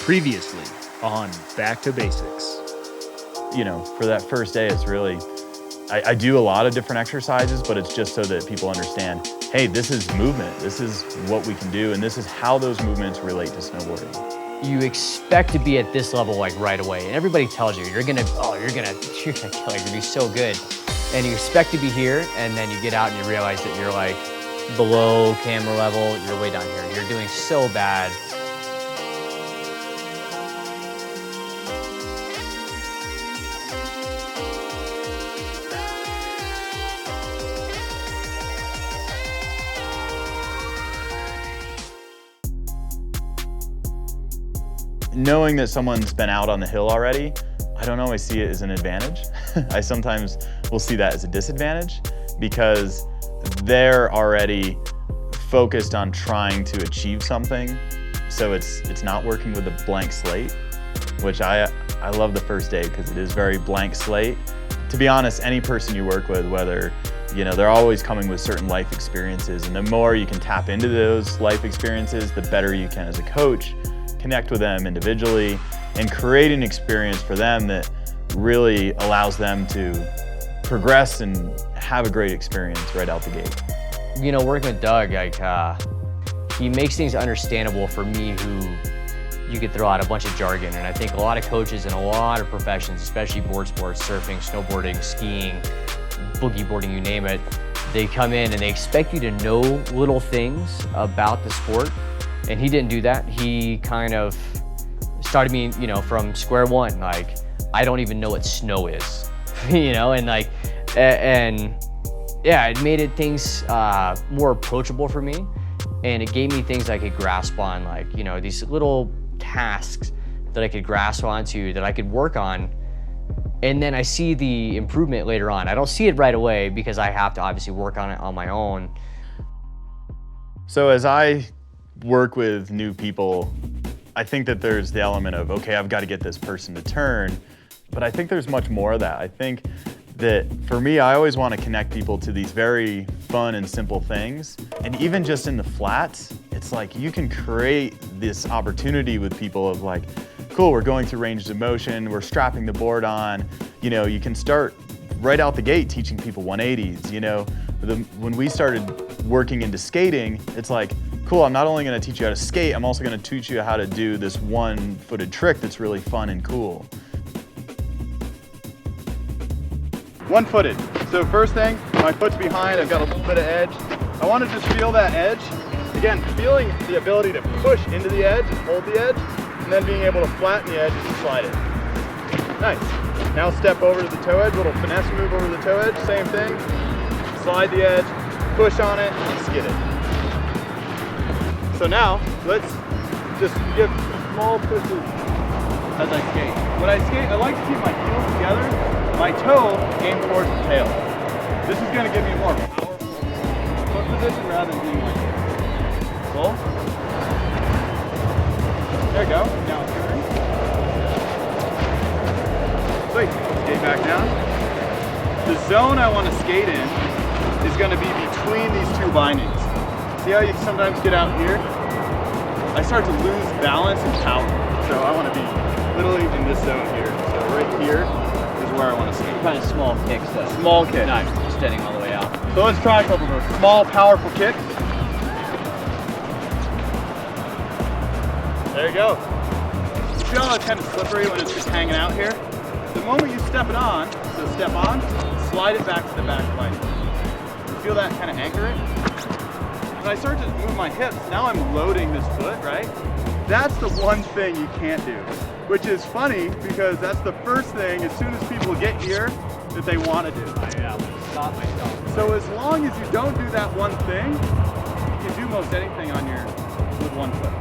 Previously on Back to Basics. You know, for that first day, it's really, I do a lot of different exercises, but it's just so that people understand, hey, this is movement. This is what we can do, and this is how those movements relate to snowboarding. You expect to be at this level like right away, and everybody tells you you're gonna kill it, you're gonna be so good. And you expect to be here, and then you get out and you realize that you're like below camera level, you're way down here. You're doing so bad. Knowing that someone's been out on the hill already, I don't always see it as an advantage. I sometimes will see that as a disadvantage because they're already focused on trying to achieve something. So it's not working with a blank slate, which I love the first day because it is very blank slate. To be honest, any person you work with, whether, you know, they're always coming with certain life experiences, and the more you can tap into those life experiences, the better you can as a coach connect with them individually and create an experience for them that really allows them to progress and have a great experience right out the gate. You know, working with Doug, like, he makes things understandable for me who you could throw out a bunch of jargon. And I think a lot of coaches in a lot of professions, especially board sports, surfing, snowboarding, skiing, boogie boarding, you name it, they come in and they expect you to know little things about the sport. And he didn't do that. He kind of started me, you know, from square one. Like, I don't even know what snow is, you know, and like, and yeah, it made things more approachable for me. And it gave me things I could grasp on, like, you know, these little tasks that I could grasp onto, that I could work on. And then I see the improvement later on. I don't see it right away because I have to obviously work on it on my own. So as I work with new people, I think that there's the element of, okay, I've got to get this person to turn, but I think there's much more of that. I think that for me, I always want to connect people to these very fun and simple things. And even just in the flats, it's like you can create this opportunity with people of like, cool, we're going through ranges of motion, we're strapping the board on, you know, you can start right out the gate teaching people 180s, you know. When we started working into skating, it's like, cool, I'm not only going to teach you how to skate, I'm also going to teach you how to do this one-footed trick that's really fun and cool. One-footed. So first thing, my foot's behind, I've got a little bit of edge. I want to just feel that edge. Again, feeling the ability to push into the edge and hold the edge, and then being able to flatten the edge and slide it. Nice. Now step over to the toe edge, little finesse move over the toe edge, same thing. Slide the edge, push on it, and skid it. So now, let's just give small pushes as I skate. When I skate, I like to keep my heels together, my toe aimed towards the tail. This is going to give me a more powerful foot position rather than being like full. There you go. Now turn. Sweet. Skate back down. The zone I want to skate in is going to be between these two bindings. See how you sometimes get out here? I start to lose balance and power. So I want to be literally in this zone here. So right here is where I want to skate. Kind of small kicks though. Small kick. Not extending all the way out. So let's try a couple of those. Small, powerful kicks. There you go. You feel how it's kind of slippery when it's just hanging out here? The moment you step it on, so step on, slide it back to the back line. You feel that kind of anchor it? When I start to move my hips, now I'm loading this foot, right? That's the one thing you can't do, which is funny because that's the first thing as soon as people get here that they want to do. Yeah, stop myself. So as long as you don't do that one thing, you can do most anything on with one foot.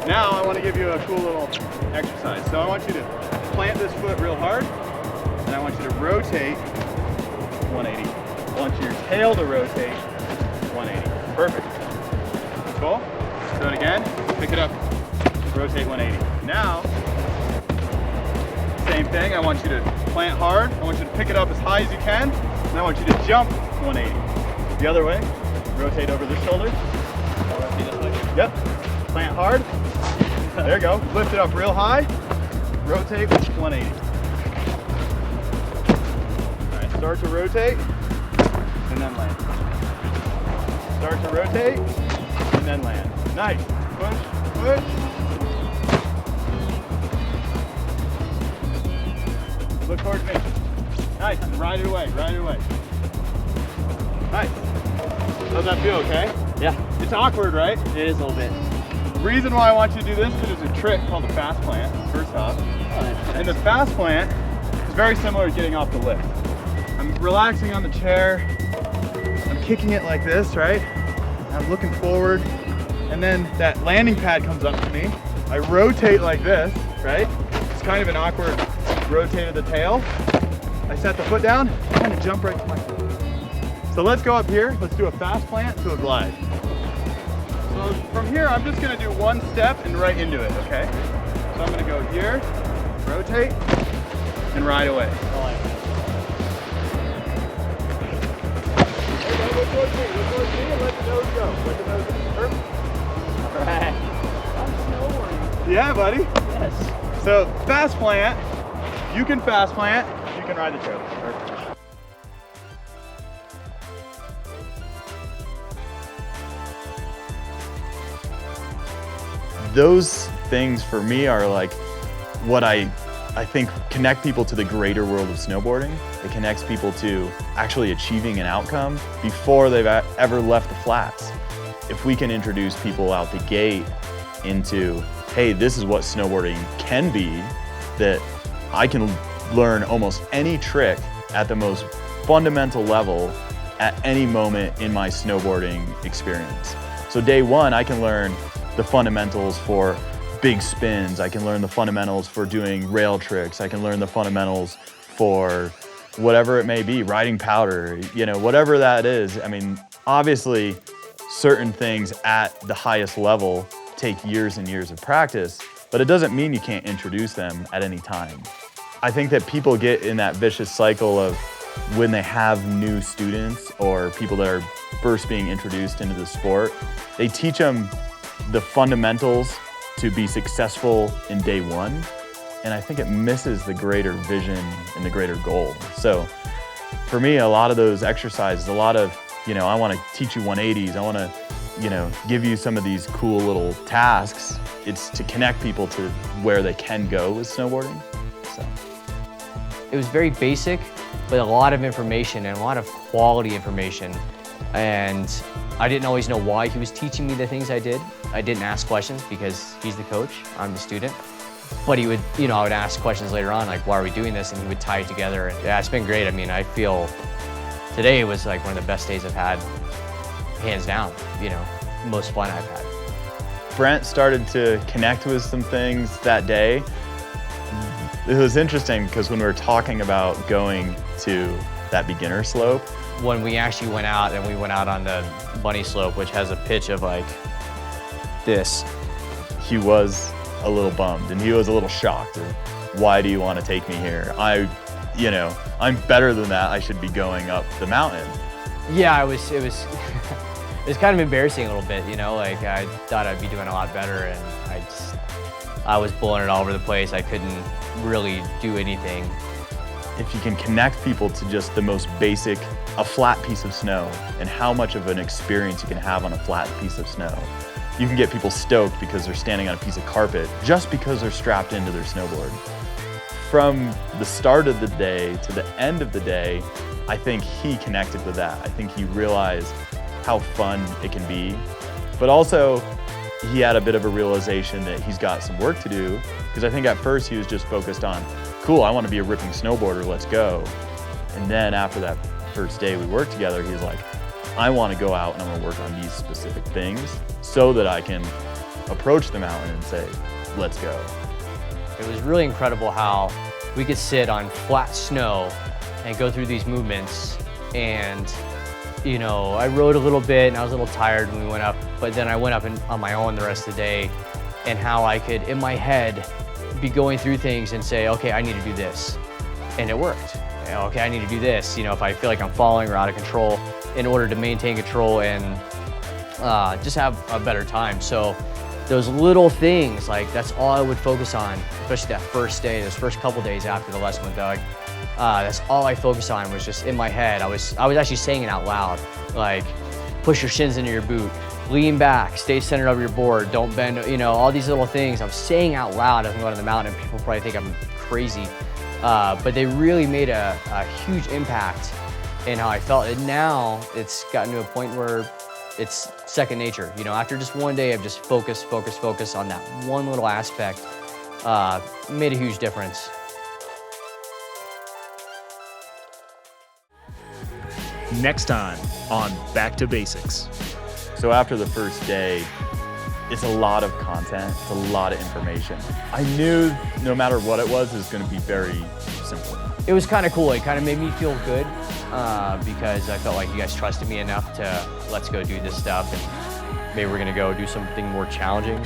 Now I want to give you a cool little exercise. So I want you to plant this foot real hard, and I want you to rotate 180. I want your tail to rotate 180. Perfect. Cool. Do it again. Pick it up. Rotate 180. Now, same thing. I want you to plant hard. I want you to pick it up as high as you can. And I want you to jump 180. The other way. Rotate over the shoulder. Rotate this way. Yep. Plant hard. There you go. Lift it up real high. Rotate 180. All right, start to rotate and then land. Start to rotate and then land. Nice. Push, push. Look towards me. Nice. And ride it away, ride it away. Nice. How's that feel, okay? Yeah, It's awkward, right? it is a little bit. Reason why I want you to do this because there's a trick called the fast plant, first off. And the fast plant is very similar to getting off the lift. I'm relaxing on the chair. I'm kicking it like this, right? I'm looking forward. And then that landing pad comes up to me. I rotate like this, right? It's kind of an awkward rotate of the tail. I set the foot down, kind of jump right to my foot. So let's go up here. Let's do a fast plant to a glide. So from here, I'm just gonna do one step and right into it, okay? So I'm gonna go here, rotate, and ride away. Okay, look towards me, and let the nose go. Let the nose go. Perfect. All right. I'm snowboarding. Yeah, buddy. Yes. So fast plant, you can fast plant, you can ride the trailer. Perfect. Those things for me are like what I think connect people to the greater world of snowboarding. It connects people to actually achieving an outcome before they've ever left the flats. If we can introduce people out the gate into, hey, this is what snowboarding can be, that I can learn almost any trick at the most fundamental level at any moment in my snowboarding experience. So day one, I can learn the fundamentals for big spins. I can learn the fundamentals for doing rail tricks. I can learn the fundamentals for whatever it may be, riding powder, you know, whatever that is. I mean, obviously, certain things at the highest level take years and years of practice, but it doesn't mean you can't introduce them at any time. I think that people get in that vicious cycle of when they have new students or people that are first being introduced into the sport, they teach them the fundamentals to be successful in day one. And I think it misses the greater vision and the greater goal. So for me, a lot of those exercises, a lot of, you know, I want to teach you 180s. I want to, you know, give you some of these cool little tasks. It's to connect people to where they can go with snowboarding. So It was very basic, but a lot of information and a lot of quality information. And I didn't always know why he was teaching me the things I did. I didn't ask questions because he's the coach, I'm the student. But he would, you know, I would ask questions later on, like, why are we doing this? And he would tie it together. And yeah, it's been great. I mean, I feel today was like one of the best days I've had, hands down, you know, most fun I've had. Brent started to connect with some things that day. It was interesting because when we were talking about going to that beginner slope, when we actually went out and we went out on the bunny slope, which has a pitch of like this, he was a little bummed and he was a little shocked. Why do you want to take me here? You know, I'm better than that. I should be going up the mountain. Yeah, it was it was kind of embarrassing a little bit, you know, like I thought I'd be doing a lot better and I was blowing it all over the place. I couldn't really do anything. If you can connect people to just the most basic, a flat piece of snow, and how much of an experience you can have on a flat piece of snow. You can get people stoked because they're standing on a piece of carpet just because they're strapped into their snowboard. From the start of the day to the end of the day, I think he connected with that. I think he realized how fun it can be, but also he had a bit of a realization that he's got some work to do, because I think at first he was just focused on, cool, I want to be a ripping snowboarder, let's go. And then after that first day we worked together, he was like, I want to go out and I'm going to work on these specific things so that I can approach the mountain and say, let's go. It was really incredible how we could sit on flat snow and go through these movements. And, you know, I rode a little bit and I was a little tired when we went up, but then I went up on my own the rest of the day, and how I could, in my head, be going through things and say, okay, I need to do this. And it worked. You know, okay, I need to do this. You know, if I feel like I'm falling or out of control, in order to maintain control and just have a better time. So those little things, like that's all I would focus on, especially that first day, those first couple days after the lesson with Doug. That's all I focused on was just in my head. I was actually saying it out loud, like push your shins into your boot, lean back, stay centered over your board, don't bend, you know, all these little things. I'm saying out loud as I'm going to the mountain, and people probably think I'm crazy, but they really made a huge impact in how I felt. And now it's gotten to a point where it's second nature. You know, after just one day of just focus on that one little aspect, made a huge difference. Next time on Back to Basics. So after the first day, it's a lot of content, it's a lot of information. I knew no matter what it was going to be very simple. It was kind of cool. It kind of made me feel good because I felt like you guys trusted me enough to let's go do this stuff, and maybe we're gonna go do something more challenging.